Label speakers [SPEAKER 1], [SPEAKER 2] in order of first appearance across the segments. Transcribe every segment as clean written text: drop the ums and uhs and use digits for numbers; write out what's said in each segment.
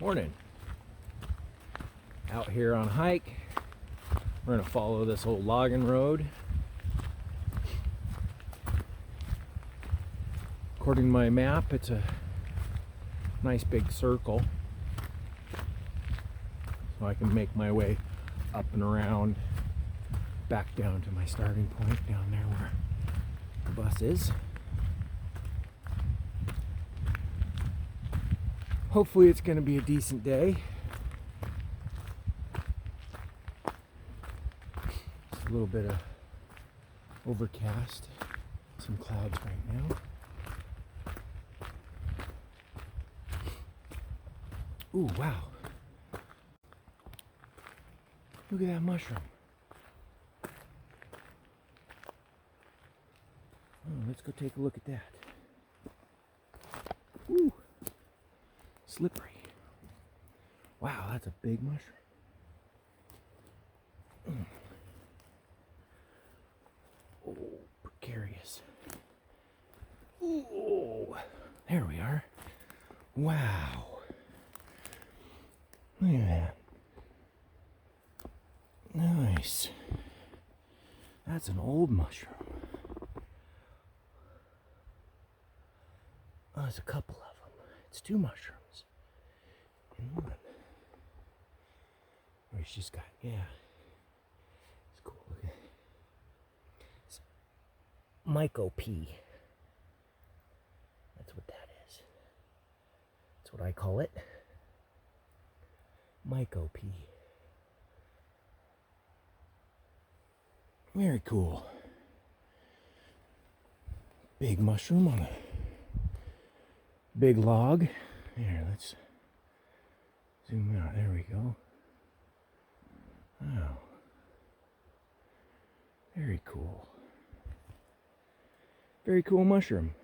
[SPEAKER 1] Morning. Out here on a hike. We're gonna follow this old logging road. According to my map, it's a nice big circle. So I can make my way up and around back down to my starting point down there where the bus is. Hopefully it's gonna be a decent day. Just a little bit of overcast, some clouds right now. Ooh, wow. Look at that mushroom. Oh, let's go take a look at that. Ooh, slippery. Wow, that's a big mushroom. Oh, precarious. Ooh, there we are. Wow. Look at that. Nice. That's an old mushroom. Oh, there's a couple of them. It's two mushrooms in one. Oh, he's just got, yeah. It's cool. Look at it. It's mycopene. That's what that is. That's what I call it. Mycopene. Very cool. Big mushroom on a big log. Here, let's zoom out. There we go. Wow. Very cool. Very cool mushroom.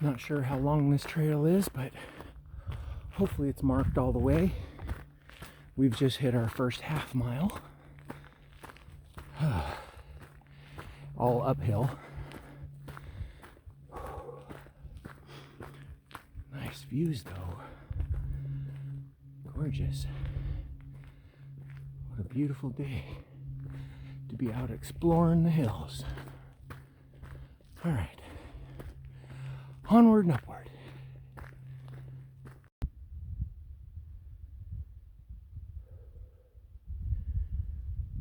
[SPEAKER 1] Not sure how long this trail is, but hopefully it's marked all the way. We've just hit our first half mile. All uphill. Nice views though. Gorgeous. What a beautiful day to be out exploring the hills. All right. Onward and upward.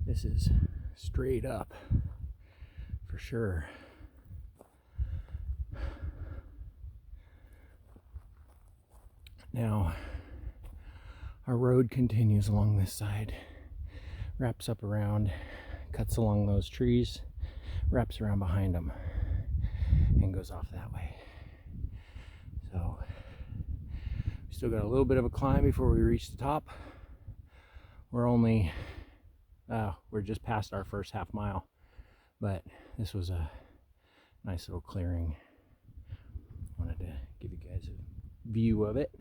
[SPEAKER 1] This is straight up for sure. Now, our road continues along this side, wraps up around, cuts along those trees, wraps around behind them, and goes off that way. So, we still got a little bit of a climb before we reach the top. We're just past our first half mile, but this was a nice little clearing. Wanted to give you guys a view of it.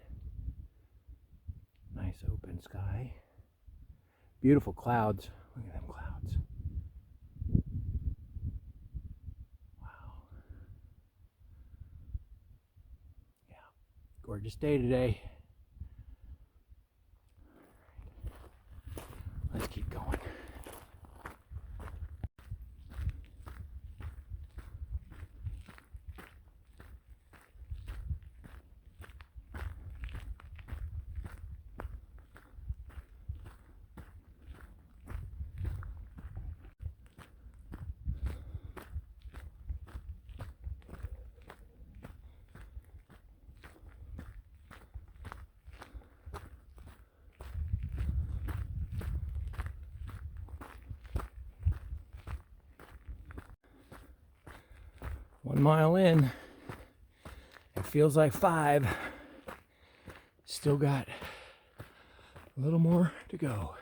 [SPEAKER 1] Nice open sky. Beautiful clouds. Look at them clouds. Wow. Yeah. Gorgeous day today. Let's keep going. One mile in, it feels like 5. Still got a little more to go.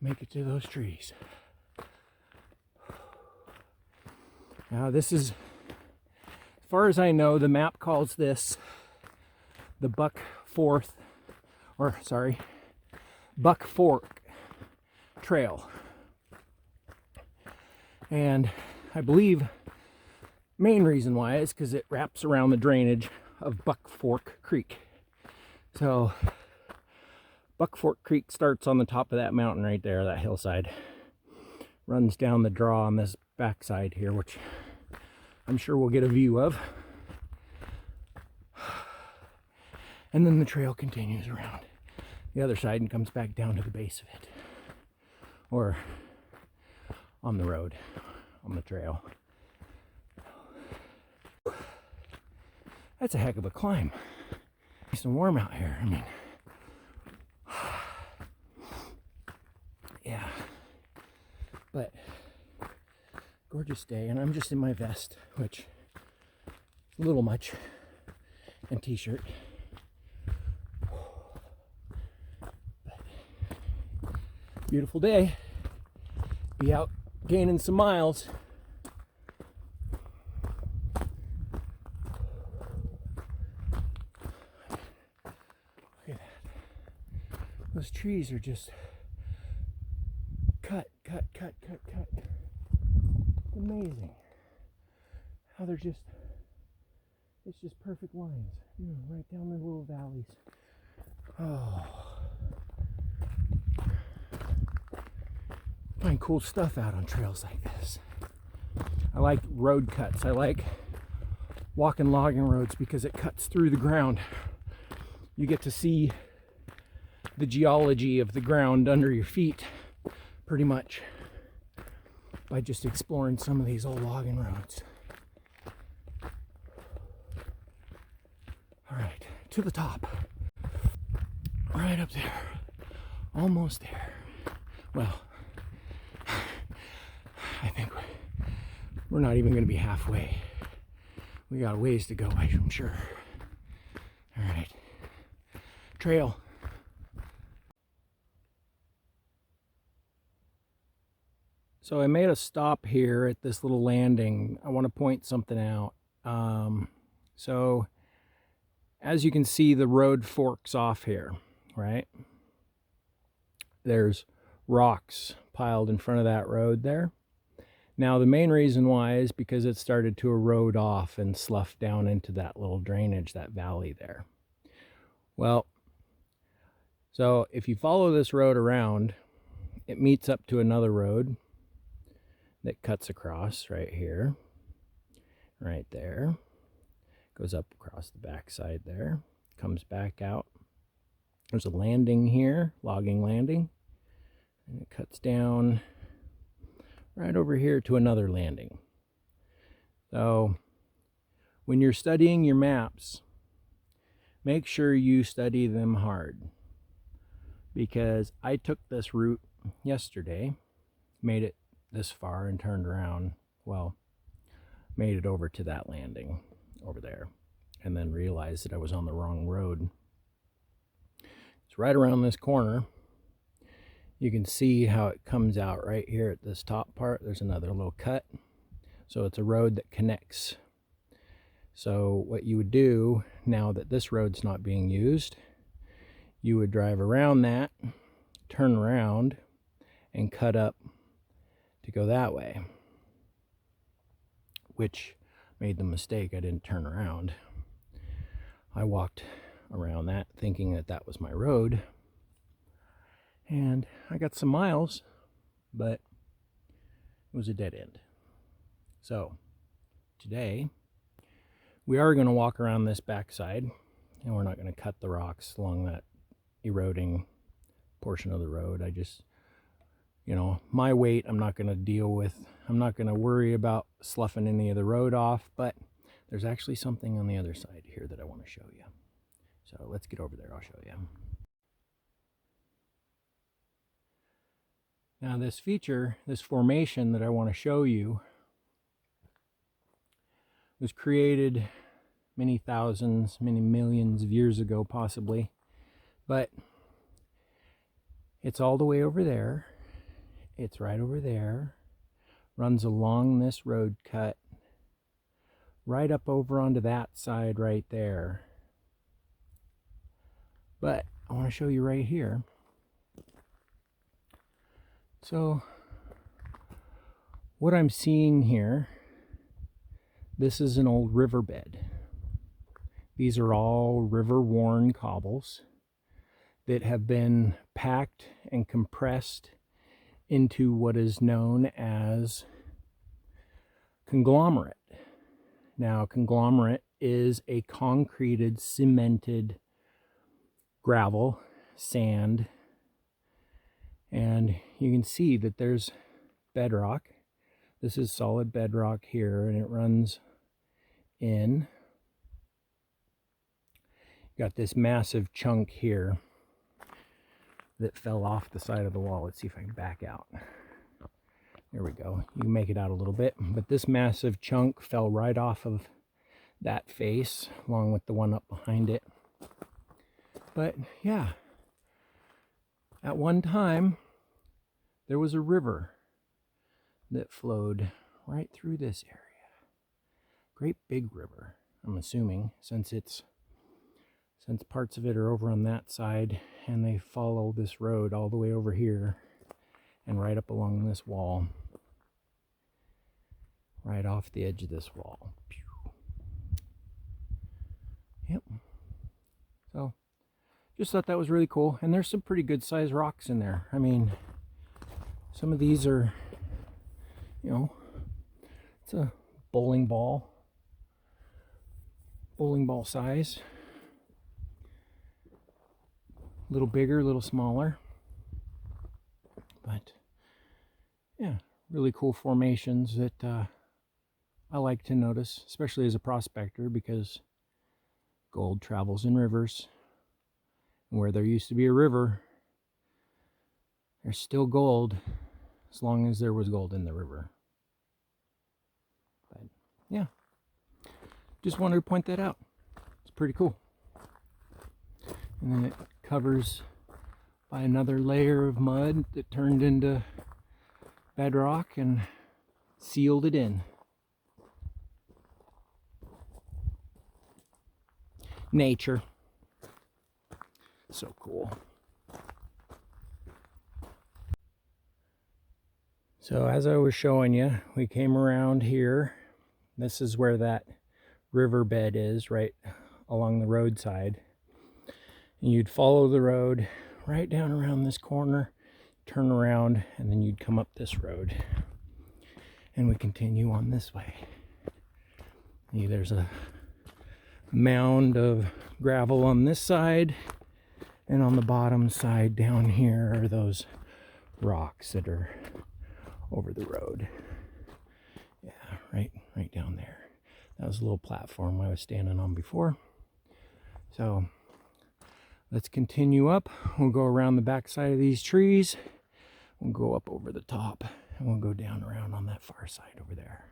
[SPEAKER 1] Make it to those trees. Now this is far as I know, the map calls this the Buck Fork Trail. And I believe main reason why is because it wraps around the drainage of Buck Fork Creek. So Buck Fork Creek starts on the top of that mountain right there, that hillside. Runs down the draw on this backside here, which I'm sure we'll get a view of. And then the trail continues around the other side and comes back down to the base of it. Or on the road, on the trail. That's a heck of a climb. Nice and warm out here. I mean, yeah. But gorgeous day, and I'm just in my vest, which is a little much, and t-shirt. Beautiful day. Be out gaining some miles. Look at that. Those trees are just cut. Amazing. How they're just, it's just perfect lines. You know, right down the little valleys. Oh. Find cool stuff out on trails like this. I like road cuts. I like walking logging roads because it cuts through the ground. You get to see the geology of the ground under your feet pretty much by just exploring some of these old logging roads. All right, to the top. Right up there. Almost there. Well, I think we're not even going to be halfway. We got a ways to go, I'm sure. All right. Trail. So I made a stop here at this little landing. I want to point something out. So as you can see, the road forks off here, right? There's rocks piled in front of that road there. Now, the main reason why is because it started to erode off and slough down into that little drainage, that valley there. Well, so if you follow this road around, it meets up to another road that cuts across right here, right there, goes up across the backside there, comes back out. There's a landing here, logging landing, and it cuts down right over here to another landing. So when you're studying your maps, make sure you study them hard, because I took this route yesterday, made it this far and turned around, well, made it over to that landing over there, and then realized that I was on the wrong road. It's right around this corner. You can see how it comes out right here at this top part. There's another little cut. So it's a road that connects. So what you would do, now that this road's not being used, you would drive around that, turn around, and cut up to go that way. Which made the mistake. I didn't turn around. I walked around that thinking that that was my road. And I got some miles, but it was a dead end. So today we are going to walk around this backside, and we're not going to cut the rocks along that eroding portion of the road. I just, you know, my weight I'm not going to deal with. I'm not going to worry about sloughing any of the road off, but there's actually something on the other side here that I want to show you. So let's get over there. I'll show you. Now this feature, this formation that I want to show you, was created many thousands, many millions of years ago possibly, but it's all the way over there. It's right over there, runs along this road cut, right up over onto that side right there. But I want to show you right here. So what I'm seeing here, this is an old riverbed. These are all river-worn cobbles that have been packed and compressed into what is known as conglomerate. Now, conglomerate is a concreted, cemented gravel, sand, and you can see that there's bedrock. This is solid bedrock here, and it runs in. Got this massive chunk here that fell off the side of the wall. Let's see if I can back out. There we go. You can make it out a little bit, but this massive chunk fell right off of that face along with the one up behind it. But yeah, at one time there was a river that flowed right through this area. Great big river, I'm assuming, since parts of it are over on that side and they follow this road all the way over here and right up along this wall, right off the edge of this wall. Yep. So just thought that was really cool, and there's some pretty good sized rocks in there. I mean, some of these are, you know, it's a bowling ball size. A little bigger, a little smaller, but yeah, really cool formations that I like to notice, especially as a prospector, because gold travels in rivers, and where there used to be a river, there's still gold, as long as there was gold in the river. But yeah, just wanted to point that out. It's pretty cool. And then it covers by another layer of mud that turned into bedrock and sealed it in. Nature. So cool. So as I was showing you, we came around here. This is where that riverbed is, right along the roadside. And you'd follow the road right down around this corner, turn around, and then you'd come up this road. And we continue on this way. There's a mound of gravel on this side, and on the bottom side down here are those rocks that are over the road. Yeah, right down there. That was a little platform I was standing on before. So let's continue up. We'll go around the back side of these trees. We'll go up over the top, and we'll go down around on that far side over there.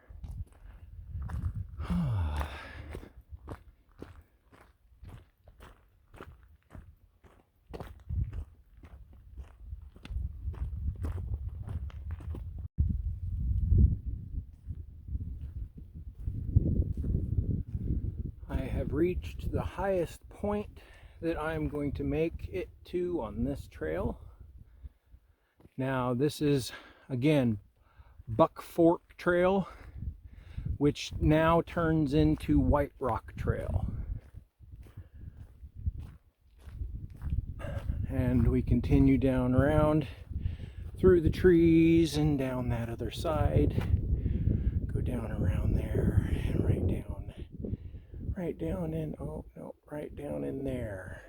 [SPEAKER 1] I have reached the highest point that I'm going to make it to on this trail. Now this is, again, Buck Fork Trail, which now turns into White Rock Trail. And we continue down around through the trees and down that other side. Go down around there and right down in, oh no, right down in there.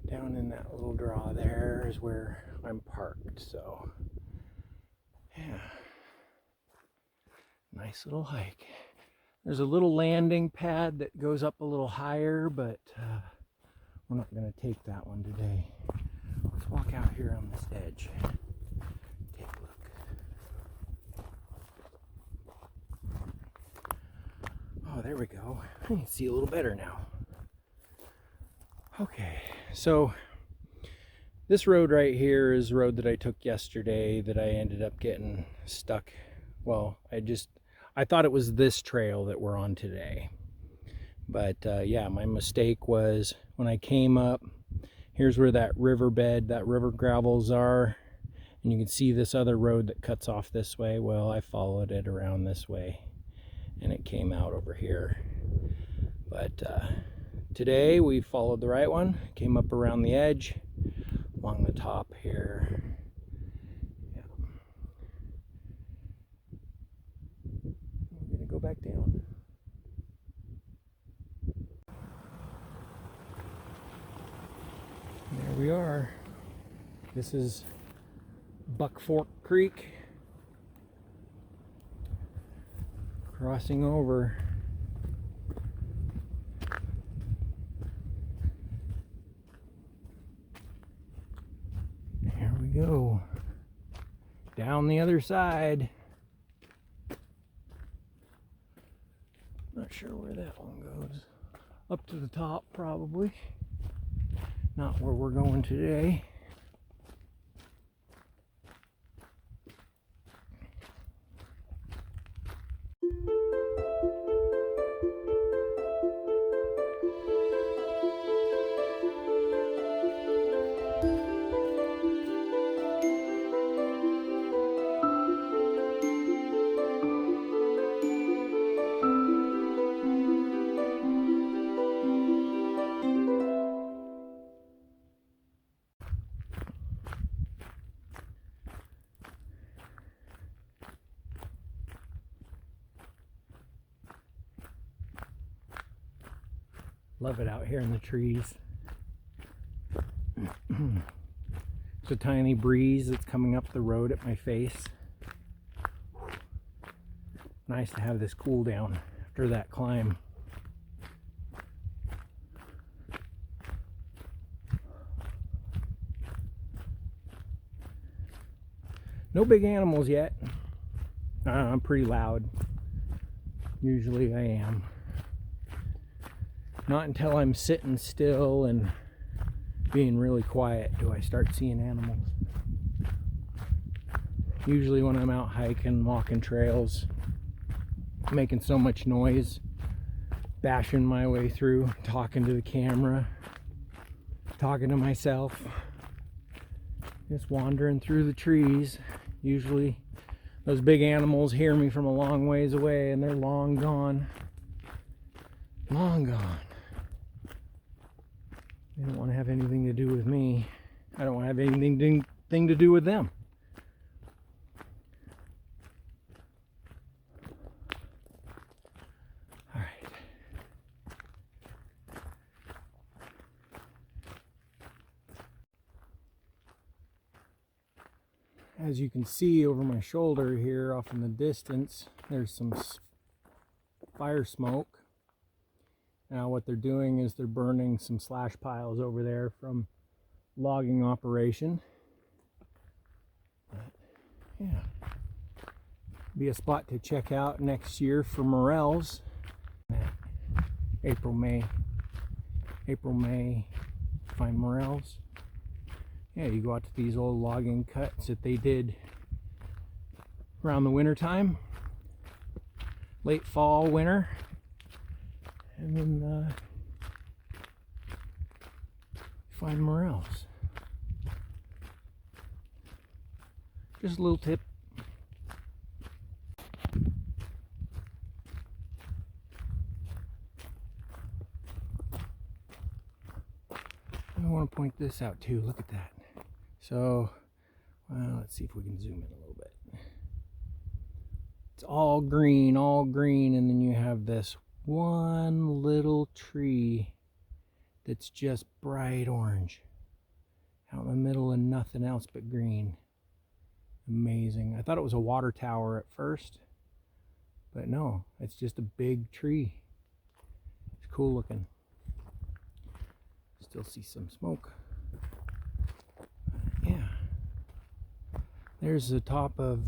[SPEAKER 1] Down in that little draw there is where I'm parked. So yeah, nice little hike. There's a little landing pad that goes up a little higher, but we're not going to take that one today. Let's walk out here on this edge. Take a look. Oh, there we go. I can see a little better now. Okay, so this road right here is a road that I took yesterday that I ended up getting stuck. Well, I thought it was this trail that we're on today. But yeah, my mistake was when I came up, here's where that riverbed, that river gravels are. And you can see this other road that cuts off this way. Well, I followed it around this way and it came out over here. But today we followed the right one, came up around the edge, along the top here. Yeah. We're gonna go back down. There we are. This is Buck Fork Creek. Crossing over. Here we go. Down the other side. Not sure where that one goes. Up to the top, probably. Not where we're going today. Love it out here in the trees. It's a tiny breeze that's coming up the road at my face. Nice to have this cool down after that climb. No big animals yet. I'm pretty loud. Usually I am. Not until I'm sitting still and being really quiet do I start seeing animals. Usually when I'm out hiking, walking trails, making so much noise, bashing my way through, talking to the camera, talking to myself, just wandering through the trees. Usually those big animals hear me from a long ways away and they're long gone. Long gone. They don't want to have anything to do with me. I don't want to have anything to do with them. All right. As you can see over my shoulder here off in the distance, there's some fire smoke. Now what they're doing is they're burning some slash piles over there from logging operation. But, yeah, be a spot to check out next year for morels. April, May, find morels. Yeah, you go out to these old logging cuts that they did around the winter time, late fall, winter. And then find morels. Just a little tip. I want to point this out too. Look at that. So, well, let's see if we can zoom in a little bit. It's all green, and then you have this one little tree that's just bright orange out in the middle of nothing else but green. Amazing. I thought it was a water tower at first, but no, it's just a big tree. It's cool looking. Still see some smoke. Yeah, there's the top of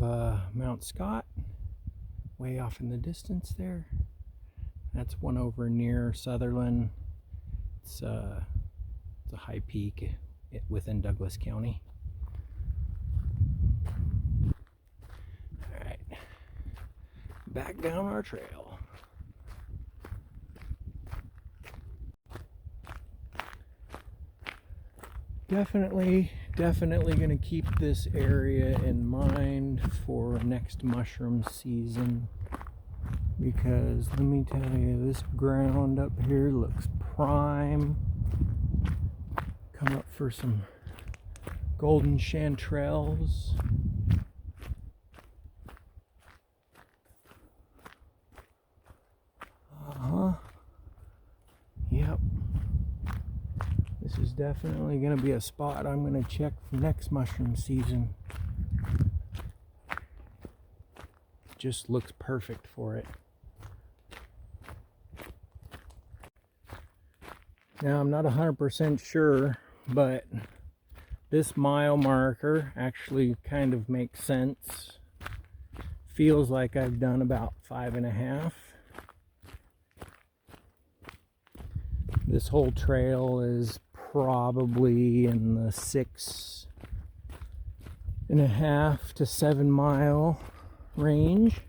[SPEAKER 1] Mount Scott way off in the distance there. That's one over near Sutherland. It's a high peak within Douglas County. All right, back down our trail. Definitely gonna keep this area in mind for next mushroom season, because let me tell you, this ground up here looks prime. Come up for some golden chanterelles. Yep. This is definitely going to be a spot I'm going to check for next mushroom season. Just looks perfect for it. Now, I'm not 100% sure, but this mile marker actually kind of makes sense. Feels like I've done about 5.5. This whole trail is probably in the 6.5 to 7 mile range.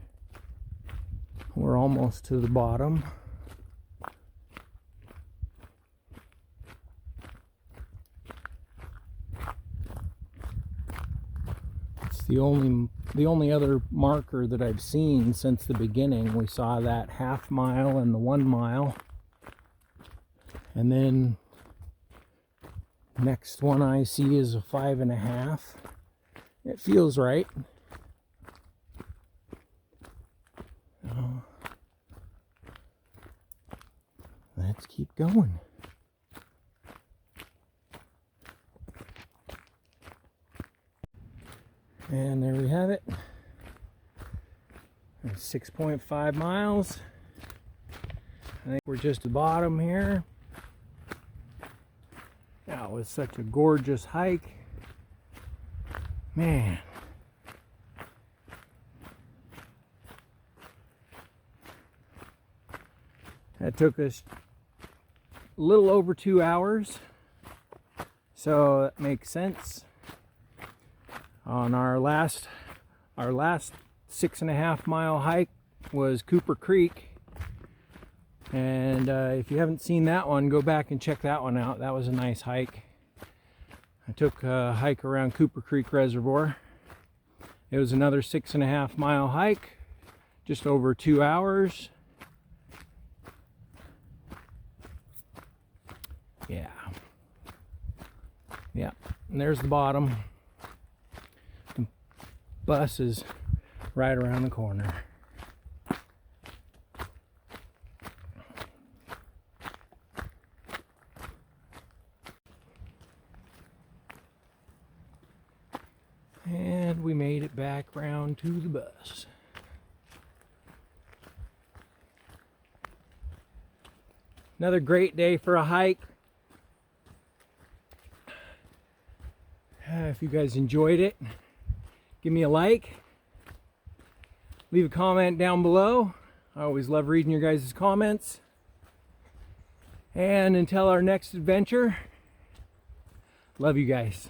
[SPEAKER 1] We're almost to the bottom. It's the only other marker that I've seen since the beginning. We saw that 1/2 mile and the 1 mile. And then next one I see is a 5.5. It feels right. Let's keep going. And there we have it. 6.5 miles. I think we're just at the bottom here. That was such a gorgeous hike. Man. That took us a little over 2 hours. So that makes sense. On our last 6.5 mile hike was Cooper Creek. And if you haven't seen that one, go back and check that one out. That was a nice hike. I took a hike around Cooper Creek Reservoir. It was another 6.5 mile hike, just over 2 hours. Yeah. Yeah, and there's the bottom. The bus is right around the corner. And we made it back round to the bus. Another great day for a hike. If you guys enjoyed it, give me a like. Leave a comment down below. I always love reading your guys' comments. And until our next adventure, love you guys.